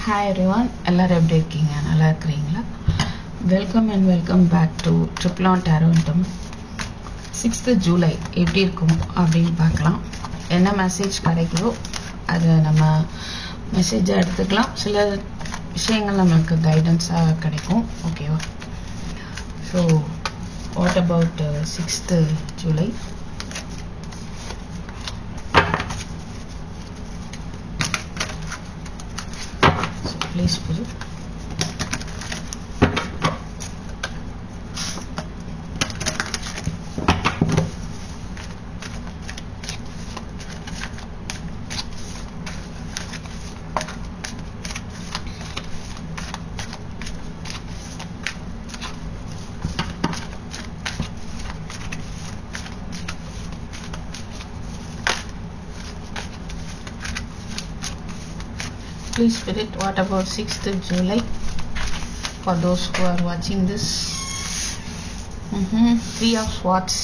Hi everyone, எல்லாரும் எப்படி இருக்கீங்க? நல்லா இருக்கிறீங்களா? Welcome back to triple on tarot இன்டம் 6th ஜூலை எப்படி இருக்கும் அப்படின்னு பார்க்கலாம். என்ன மெசேஜ் கிடைக்குதோ அதை நம்ம மெசேஜை எடுத்துக்கலாம். சில விஷயங்கள் நம்மளுக்கு கைடன்ஸாக கிடைக்கும். ஓகேவா? So what about 6th July? Please put it. Please spirit, what about 6th July for those who are watching this? 3 of Swords.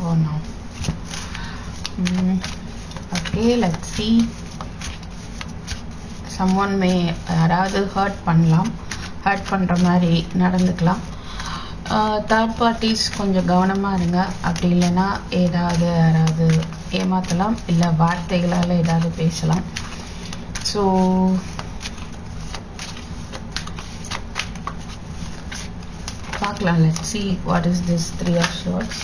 Oh no. Okay, let's see. Someone may யாராவது ஹர்ட் பண்ணலாம், ஹர்ட் பண்ணுற மாதிரி நடந்துக்கலாம். தேர்ட் பார்ட்டிஸ் கொஞ்சம் கவனமாக இருங்க. அப்படி இல்லைன்னா ஏதாவது யாராவது ஏமாற்றலாம், இல்லை வார்த்தைகளால் ஏதாவது பேசலாம். ஸோ பார்க்கலாம். let's see what is this 3 of Swords.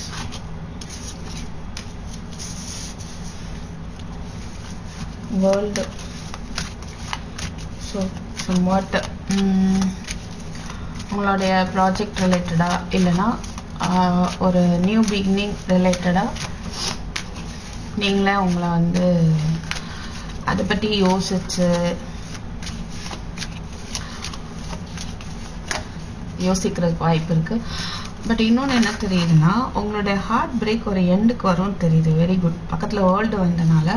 World. So somewhat உங்களுடைய ப்ராஜெக்ட் ரிலேட்டடாக இல்லைன்னா ஒரு நியூ பிகினிங் ரிலேட்டடாக நீங்களே உங்களை வந்து அதை பற்றி யோசிக்கிறதுக்கு வாய்ப்பு இருக்குது. பட் இன்னொன்று என்ன தெரியுதுன்னா, உங்களுடைய ஹார்ட் பிரேக் ஒரு எண்டுக்கு வரும்னு தெரியுது. Very good. பக்கத்தில் வேர்ல்டு வந்தனால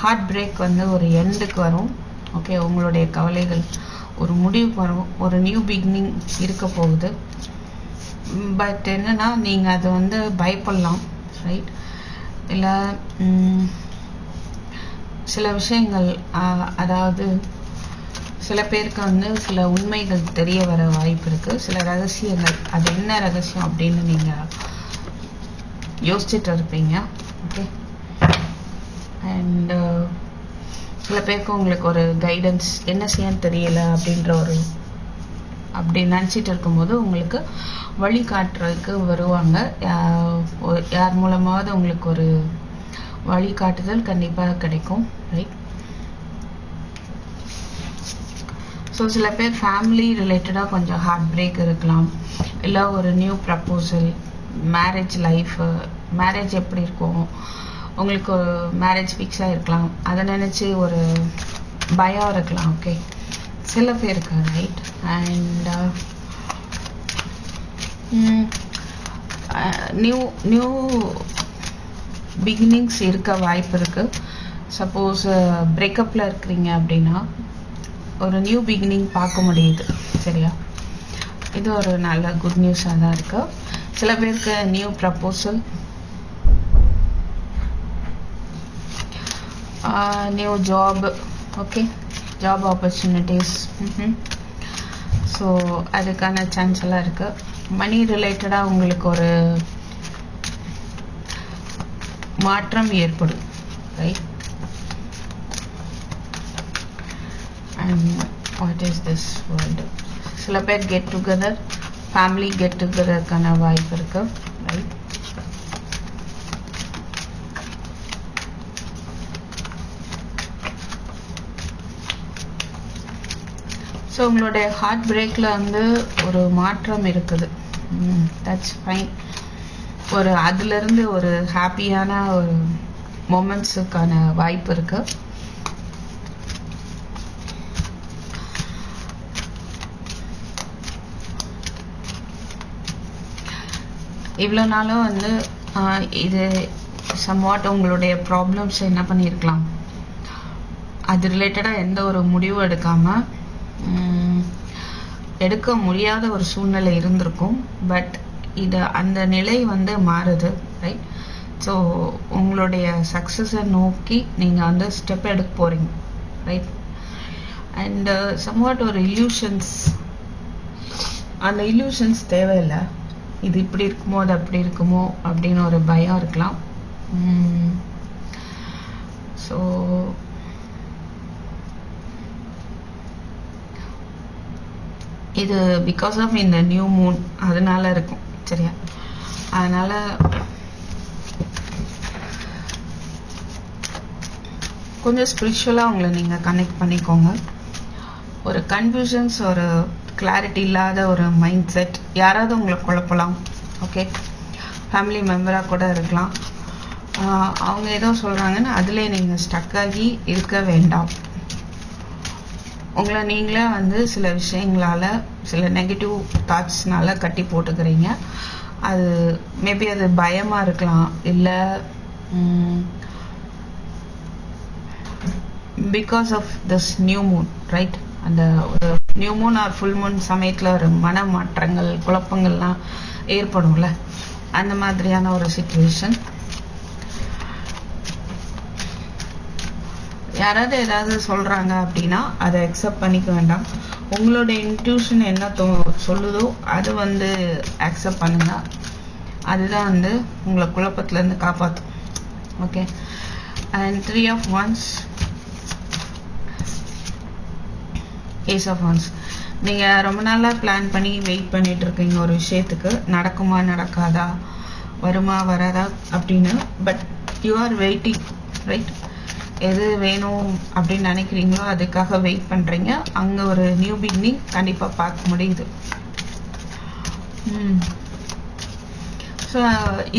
ஹார்ட் பிரேக் வந்து ஒரு எண்டுக்கு வரும். ஓகே, உங்களுடைய கவலைகள் ஒரு முடிவுக்கு வரும். ஒரு நியூ பிகினிங் இருக்க போகுது. பட் என்னன்னா, நீங்கள் அதை வந்து பயப்படலாம், ரைட்? இல்லை சில விஷயங்கள், அதாவது சில பேருக்கு வந்து சில உண்மைகள் தெரிய வர வாய்ப்பு இருக்குது. சில ரகசியங்கள், அது என்ன ரகசியம் அப்படின்னு நீங்கள் யோசிச்சுட்டு இருப்பீங்க. ஓகே, அண்ட் சில பேருக்கு உங்களுக்கு ஒரு கைடன்ஸ், என்ன செய்யன்னு தெரியல அப்படி நினச்சிட்டு இருக்கும்போது உங்களுக்கு வழி காட்டுறதுக்கு வருவாங்க. யார் மூலமாவது உங்களுக்கு ஒரு வழிகாட்டுதல் கண்டிப்பாக கிடைக்கும், ரைட்? ஸோ சில பேர் ஃபேமிலி ரிலேட்டடாக கொஞ்சம் ஹார்ட் பிரேக் இருக்கலாம். இல்லை ஒரு new proposal, marriage life, marriage எப்படி இருக்கும், உங்களுக்கு ஒரு மேரேஜ் ஃபிக்ஸாக இருக்கலாம். அதை நினச்சி ஒரு பயம் இருக்கலாம். ஓகே, சில பேருக்கு, ரைட்? அண்ட் நியூ பிகினிங்ஸ் இருக்க வாய்ப்பு இருக்குது. சப்போஸ் பிரேக்கப்பில் இருக்கிறீங்க அப்படின்னா ஒரு நியூ பிகினிங் பார்க்க முடியுது. சரியா? இது ஒரு நல்ல குட் நியூஸாக தான் இருக்குது. சில பேருக்கு new proposal, new job, okay, job opportunities. So அதுக்கான சான்ஸ் எல்லாம் இருக்குது. மணி ரிலேட்டடாக உங்களுக்கு ஒரு மாற்றம் ஏற்படும், right? And what is this world? சில பேர் கெட் டுகெதர், ஃபேமிலி கெட் டுகெதருக்கான வாய்ப்பு இருக்கு, ரைட்? ஸோ உங்களுடைய ஹார்ட் பிரேக்கில் வந்து ஒரு மாற்றம் இருக்குது. That's fine. ஒரு அதிலிருந்து ஒரு ஹாப்பியான ஒரு மொமெண்ட்ஸுக்கான வாய்ப்பு இருக்கு. இவ்வளோ நாளும் வந்து இது சம்வாட் உங்களுடைய ப்ராப்ளம்ஸ் என்ன பண்ணியிருக்கலாம், அது ரிலேட்டடாக எந்த ஒரு முடிவும் எடுக்க முடியாத ஒரு சூழ்நிலை இருந்திருக்கும். பட் இது அந்த நிலை வந்து மாறுது, ரைட்? ஸோ உங்களுடைய சக்ஸஸை நோக்கி நீங்கள் வந்து ஸ்டெப் எடுக்க போகிறீங்க, ரைட்? அண்ட் சம்வாட் ஒரு illusions, அந்த illusions தேவையில்லை. இது இப்படி இருக்குமோ அது அப்படி இருக்குமோ அப்படின்னு ஒரு பயம் இருக்கலாம். ஸோ இது பிகாஸ் ஆஃப் இந்த நியூ மூன் அதனால இருக்கும். சரியா? அதனால கொஞ்சம் ஸ்பிரிச்சுவலாக உங்களை நீங்கள் கனெக்ட் பண்ணிக்கோங்க. ஒரு கன்ஃபியூஷன்ஸ், ஒரு கிளாரிட்டி இல்லாத ஒரு மைண்ட் செட், யாராவது உங்களை குழப்பலாம். ஓகே, ஃபேமிலி மெம்பராக கூட இருக்கலாம். அவங்க ஏதோ சொல்கிறாங்கன்னு அதிலே நீங்கள் ஸ்டக்காகி இருக்க வேண்டாம். உங்களை நீங்களே வந்து சில விஷயங்களால், சில நெகட்டிவ் தாட்ஸ்னால கட்டி போட்டுக்கிறீங்க. அது மேபி அது பயமாக இருக்கலாம், இல்லை because of this new moon, right? அந்த ஒரு new moon or full moon சமயத்தில் ஒரு மன மாற்றங்கள், குழப்பங்கள்லாம் ஏற்படும்ல, அந்த மாதிரியான ஒரு சிச்சுவேஷன். யாராவது ஏதாவது சொல்கிறாங்க அப்படின்னா அதை அக்செப்ட் பண்ணிக்க வேண்டாம். உங்களோட இன்ட்யூஷன் என்ன சொல்லுதோ அது வந்து அக்செப்ட் பண்ணுங்க. அதுதான் வந்து உங்களை குழப்பத்துலேருந்து காப்பாற்றும். Okay, and 3 of Wands, Ace of Wands. நீங்கள் ரொம்ப நாளாக பிளான் பண்ணி வெயிட் பண்ணிட்டு இருக்கீங்க ஒரு விஷயத்துக்கு, நடக்குமா நடக்காதா, வருமா வராதா அப்படின்னு. But you are waiting, right? எது வேணும் அப்படின்னு நினைக்கிறீங்களோ அதுக்காக வெயிட் பண்ணுறீங்க. அங்கே ஒரு நியூ பிகினிங் கண்டிப்பாக பார்க்க முடியுது. ஸோ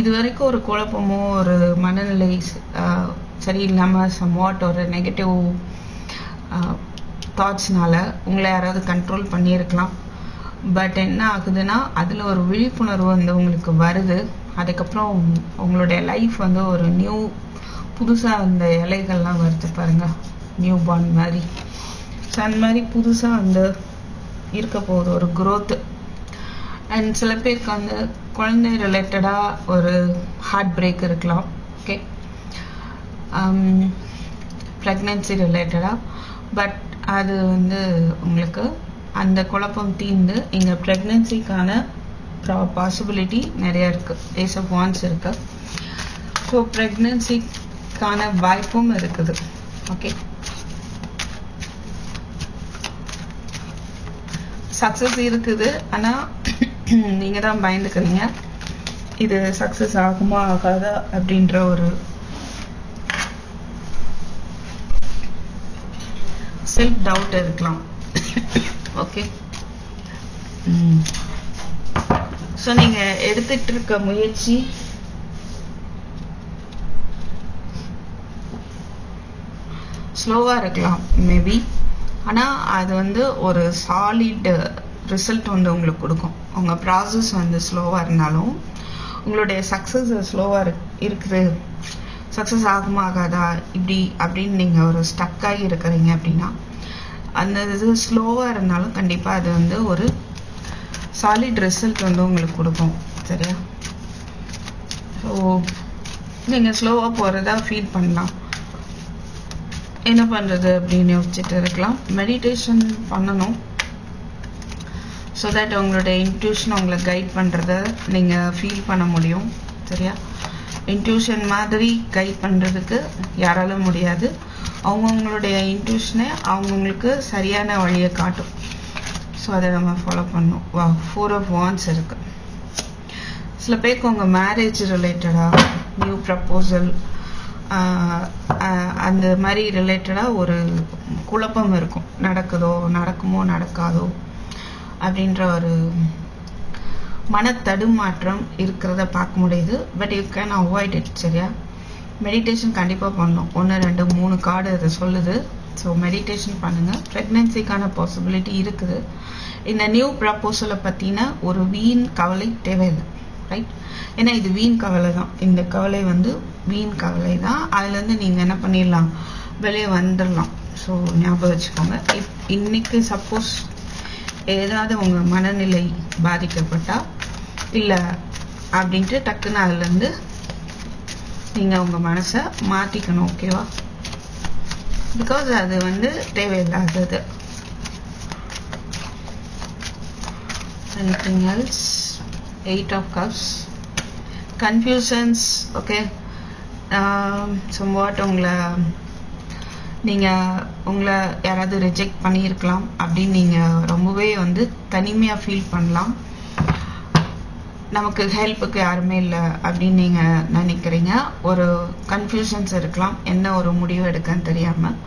இது வரைக்கும் ஒரு குழப்பமோ ஒரு மனநிலை சரியில்லாமல் சம்வாட் ஒரு நெகட்டிவ் தாட்ஸ்னால உங்களை யாராவது கண்ட்ரோல் பண்ணியிருக்கலாம். பட் என்ன ஆகுதுன்னா அதில் ஒரு விழிப்புணர்வு வந்து உங்களுக்கு வருது. அதுக்கப்புறம் உங்களுடைய லைஃப் வந்து ஒரு நியூ, புதுசாக அந்த இலைகள்லாம் வருது பாருங்கள், நியூ பார்ன் மாதிரி. ஸோ அந்த மாதிரி புதுசாக வந்து இருக்க போகுது ஒரு growth. அண்ட் சில பேருக்கு வந்து குழந்தை ரிலேட்டடாக ஒரு ஹார்ட் பிரேக் இருக்கலாம். ஓகே, ப்ரெக்னென்சி ரிலேட்டடாக. பட் அது வந்து உங்களுக்கு அந்த குழப்பம் தீர்ந்து இங்கே ப்ரெக்னென்சிக்கான பாசிபிலிட்டி நிறைய இருக்குது. ஏஸ் ஆஃப் வாண்ட்ஸ் இருக்கு. ஸோ ப்ரெக்னென்சிக்கான வாய்ப்பும் இருக்குது. ஓகே, சக்ஸஸ் இருக்குது. ஆனால் நீங்கள் தான் பயந்துக்கிறீங்க, இது சக்ஸஸ் ஆகுமா ஆகாதா அப்படின்ற ஒரு செல்ஃப் டவுட் இருக்கலாம். ஓகே, ஸோ நீங்கள் எடுத்துட்டு இருக்க முயற்சி ஸ்லோவாக இருக்கலாம் மேபி. ஆனால் அது வந்து ஒரு சாலிட் ரிசல்ட் வந்து உங்களுக்கு கொடுக்கும். உங்கள் ப்ராசஸ் வந்து ஸ்லோவாக இருந்தாலும் உங்களுடைய சக்ஸஸ் ஸ்லோவாக இருக்குது. சக்ஸஸ் ஆகுமா ஆகாதா இப்படி அப்படின்னு நீங்கள் ஒரு ஸ்டக்காகி இருக்கிறீங்க அப்படின்னா அந்த இது ஸ்லோவாக இருந்தாலும் கண்டிப்பாக அது வந்து ஒரு சாலிட் ரிசல்ட் வந்து உங்களுக்கு கொடுக்கும். சரியா? ஸோ நீங்கள் ஸ்லோவாக போகிறதா ஃபீல் பண்ணலாம். என்ன பண்ணுறது அப்படின்னு யோசிச்சுட்டு இருக்கலாம். மெடிடேஷன் பண்ணணும். ஸோ தட் உங்களோட இன்ட்யூஷன் உங்களை கைட் பண்ணுறத நீங்கள் ஃபீல் பண்ண முடியும். சரியா? இன்ட்யூஷன் மாதிரி கைட் பண்ணுறதுக்கு யாராலும் முடியாது. அவங்கவுங்களுடைய இன்ட்யூஷனை அவங்கவுங்களுக்கு சரியான வழியை காட்டும். ஸோ அதை நம்ம ஃபாலோ பண்ணணும். 4 of Wands இருக்குது. சில பேருக்கு உங்கள் மேரேஜ் ரிலேட்டடாக நியூ ப்ரப்போசல் அந்த மாதிரி ரிலேட்டடாக ஒரு குழப்பம் இருக்கும். நடக்குமோ நடக்காதோ அப்படின்ற ஒரு மனத்தடுமாற்றம் இருக்கிறத பார்க்க முடியுது. But you can avoid it. சரியா? மெடிடேஷன் கண்டிப்பாக பண்ணணும். 1 2 3 கார்டு அதை சொல்லுது. ஸோ மெடிடேஷன் பண்ணுங்கள். ப்ரெக்னென்சிக்கான பாசிபிலிட்டி இருக்குது. இந்த நியூ ப்ரப்போசலை பற்றின ஒரு வீண் கவலை தேவையில்லை. ரைட்? ஏன்னா இது வீண் கவலை தான். இந்த கவலை வந்து வீண் கவலை தான். அதுலேருந்து நீங்கள் என்ன பண்ணிடலாம், வெளியே வந்துடலாம். ஸோ ஞாபகம் வச்சுக்கோங்க. இன்னைக்கு சப்போஸ் ஏதாவது உங்கள் மனநிலை பாதிக்கப்பட்டால் இல்லை அப்படின்ட்டு டக்குன்னு அதுலேருந்து நீங்கள் உங்கள் மனசை மாற்றிக்கணும். ஓகேவா? பிகாஸ் அது வந்து தேவையில்லாதது. anything else? 8 of cups, confusions. Okay, somewhat உங்களை யாராவது ரிஜெக்ட் பண்ணியிருக்கலாம் அப்படின்னு நீங்கள் ரொம்பவே தனிமையாக ஃபீல் பண்ணலாம். நமக்கு ஹெல்ப்புக்கு யாருமே இல்லை அப்படின்னு நீங்கள் நினைக்கிறீங்க. ஒரு கன்ஃபியூஷன்ஸ் இருக்கலாம், என்ன ஒரு முடிவு எடுக்கன்னு தெரியாமல்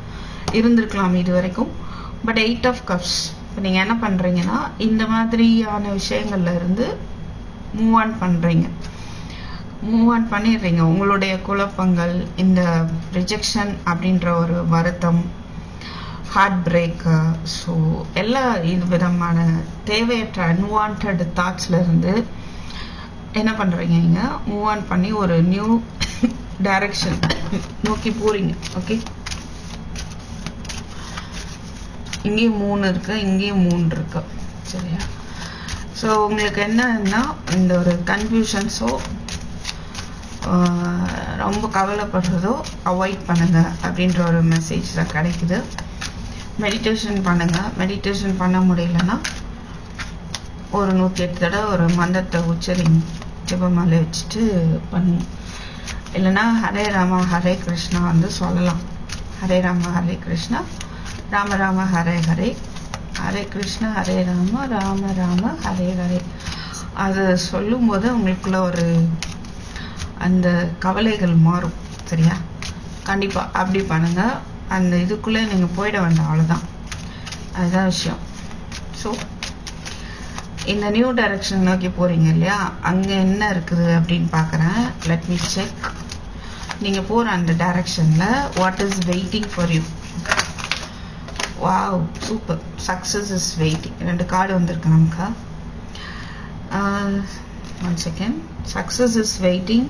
இருந்திருக்கலாம் இது வரைக்கும். பட் 8 ஆஃப் கப்ஸ், இப்போ நீங்கள் என்ன பண்ணுறீங்கன்னா இந்த மாதிரியான விஷயங்கள்ல இருந்து மூவ் ஆன் பண்ணிடுறீங்க. உங்களுடைய குழப்பங்கள், இந்த ரிஜெக்ஷன் அப்படின்ற ஒரு வருத்தம், ஹார்ட் பிரேக், ஸோ எல்லா விதமான தேவையற்ற அன்வான்ட் தாட்ஸ்ல இருந்து என்ன பண்ணுறீங்க, நீங்கள் மூவ் ஆன் பண்ணி ஒரு நியூ டைரக்ஷன் நோக்கி போகிறீங்க. ஓகே, இங்கேயும் 3 இருக்கு, இங்கேயும் 3 இருக்கு. சரியா? ஸோ உங்களுக்கு என்னன்னா இந்த ஒரு கன்ஃபியூஷன்ஸோ ரொம்ப கவலைப்படுறதோ அவாய்ட் பண்ணுங்க அப்படின்ற ஒரு மெசேஜ் தான் கிடைக்குது. மெடிடேஷன் பண்ணுங்க. மெடிடேஷன் பண்ண முடியலன்னா ஒரு 108 தடவை ஒரு மந்திரத்தை உச்சரிங்க, ஜெபமாலை வச்சுட்டு பண்ணுங்க. இல்லைன்னா ஹரே ராமா ஹரே கிருஷ்ணா சொல்லலாம். ஹரே ராமா ஹரே கிருஷ்ணா, ராம ராம ஹரே ஹரே, ஹரே கிருஷ்ணா ஹரே ராம ராம ராம ஹரே ஹரே. அது சொல்லும்போது உங்களுக்குள்ள ஒரு அந்த கவலைகள் மாறும். சரியா? கண்டிப்பாக அப்படி பண்ணுங்க. அந்த இதுக்குள்ளே நீங்கள் போயிட வேண்டாம், அவ்வளோதான். அதுதான் விஷயம். ஸோ இந்த நியூ டைரக்ஷன் நோக்கி போகிறீங்க இல்லையா, அங்கே என்ன இருக்குது அப்படின்னு பார்க்குறேன். Let me check. நீங்கள் போகிற அந்த டைரக்ஷனில் what is waiting for you. Wow, super. Success is waiting. 2 card வந்திருக்கு நமக்கு. 1 செகண்ட். Success is waiting.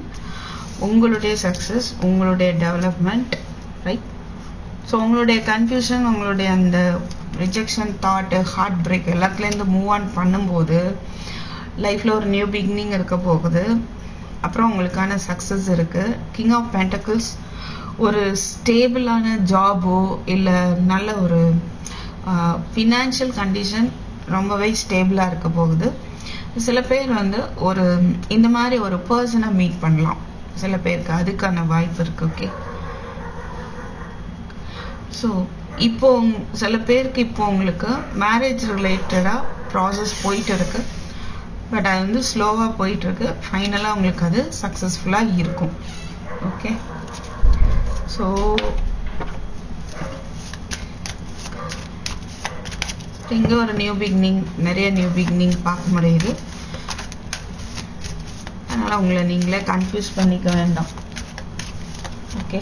உங்களுடைய சக்ஸஸ், உங்களுடைய டெவலப்மெண்ட், ரைட்? ஸோ உங்களுடைய கன்ஃபியூஷன், உங்களுடைய அந்த ரிஜெக்ஷன் தாட், ஹார்ட் பிரேக் எல்லாத்துலேருந்து மூவ் ஆன் பண்ணும்போது லைஃப்பில் ஒரு நியூ பிகினிங் இருக்க போகுது. அப்புறம் உங்களுக்கான சக்ஸஸ் இருக்குது. கிங் ஆஃப் பென்டக்கிள்ஸ், ஒரு ஸ்டேபிளான ஜாபோ இல்லை நல்ல ஒரு ஃபினான்ஷியல் கண்டிஷன் ரொம்பவே ஸ்டேபிளாக இருக்க போகுது. சில பேர் ஒரு இந்த மாதிரி ஒரு பர்சனை மீட் பண்ணலாம். சில பேருக்கு அதுக்கான வாய்ப்பு இருக்கு. ஓகே, ஸோ இப்போ சில பேருக்கு இப்போ உங்களுக்கு மேரேஜ் ரிலேட்டடாக ப்ராசஸ் போயிட்டு இருக்கு. பட் அது ஸ்லோவாக போயிட்டு இருக்கு. ஃபைனலாக உங்களுக்கு அது சக்ஸஸ்ஃபுல்லாக இருக்கும். ஓகே, ஸோ இங்கே ஒரு நியூ பிகினிங், நிறைய நியூ பிகினிங் பார்க்க முடியுது. அதனால் உங்களை நீங்களே கன்ஃபியூஸ் பண்ணிக்க வேண்டாம். ஓகே,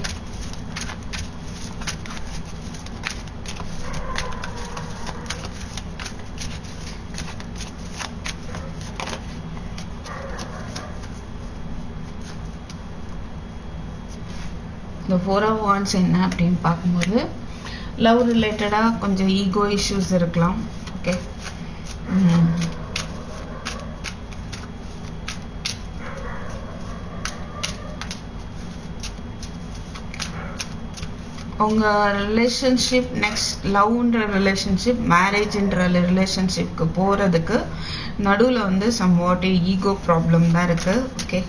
இந்த 4 of Wands என்ன அப்படின்னு பார்க்கும்போது லவ் ரிலேட்டடாக கொஞ்சம் ஈகோ இஷ்யூஸ் இருக்கலாம். ஓகே, உங்கள் ரிலேஷன்ஷிப் நெக்ஸ்ட் லவ்ன்ற ரிலேஷன்ஷிப், மேரேஜ்ன்ற ரிலேஷன்ஷிப்க்கு போகிறதுக்கு நடுவில் சம்வாட் ஈகோ ப்ராப்ளம் தான் இருக்குது. ஓகே,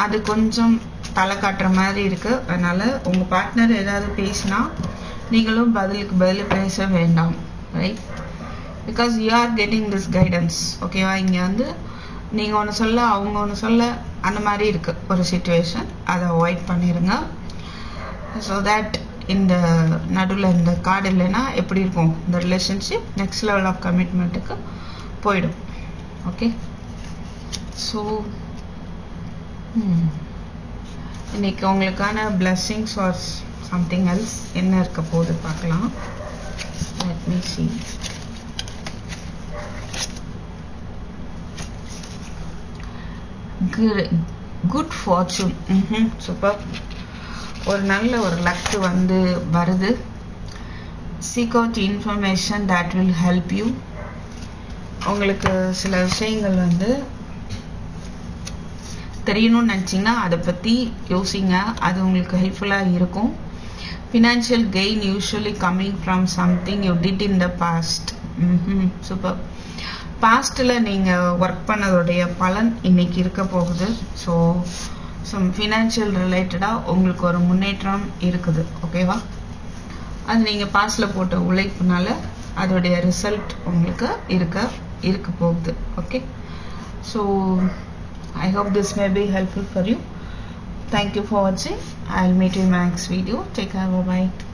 அது கொஞ்சம் தலை காட்டுற மாதிரி இருக்குது. அதனால் உங்கள் பார்ட்னர் ஏதாவது பேசினா நீங்களும் பதிலுக்கு பதில் பேச வேண்டாம். Right? Because you are getting this guidance. ஓகேவா? இங்கே நீங்கள் ஒன்று சொல்ல அவங்க ஒன்று சொல்ல அந்த மாதிரி இருக்குது ஒரு சிச்சுவேஷன். அதை அவாய்ட் பண்ணிடுங்க. ஸோ தட் இந்த நடுவில் இந்த கார்டு இல்லைன்னா எப்படி இருக்கும், இந்த ரிலேஷன்ஷிப் நெக்ஸ்ட் லெவல் ஆஃப் கமிட்மெண்ட்டுக்கு போயிடும். ஓகே, ஸோ இன்னைக்கு உங்களுக்கான பிளெஸ்ஸிங்ஸ் ஆர் சம்திங் எல்ஸ் என்ன இருக்க போகுது பார்க்கலாம். Let me see. Good fortune. Super. ஒரு நல்ல ஒரு லக்கு வருது. Seek out information that will help you. உங்களுக்கு சில விஷயங்கள் தெரியணும்னு நினச்சிங்கன்னா அதை பற்றி யோசிங்க. அது உங்களுக்கு ஹெல்ப்ஃபுல்லாக இருக்கும். Financial gain usually coming from something you did in the past. Super. பாஸ்ட்டில் நீங்கள் ஒர்க் பண்ணதோடைய பலன் இன்னைக்கு இருக்க போகுது. ஸோ சம் ஃபினான்ஷியல் ரிலேட்டடாக உங்களுக்கு ஒரு முன்னேற்றம் இருக்குது. ஓகேவா? அது நீங்கள் பாஸ்டில் போட்ட உழைப்புனால அதோடைய ரிசல்ட் உங்களுக்கு இருக்க போகுது. Okay, so I hope this may be helpful for you. Thank you for watching. I'll meet you in my next video. Take care. Bye bye.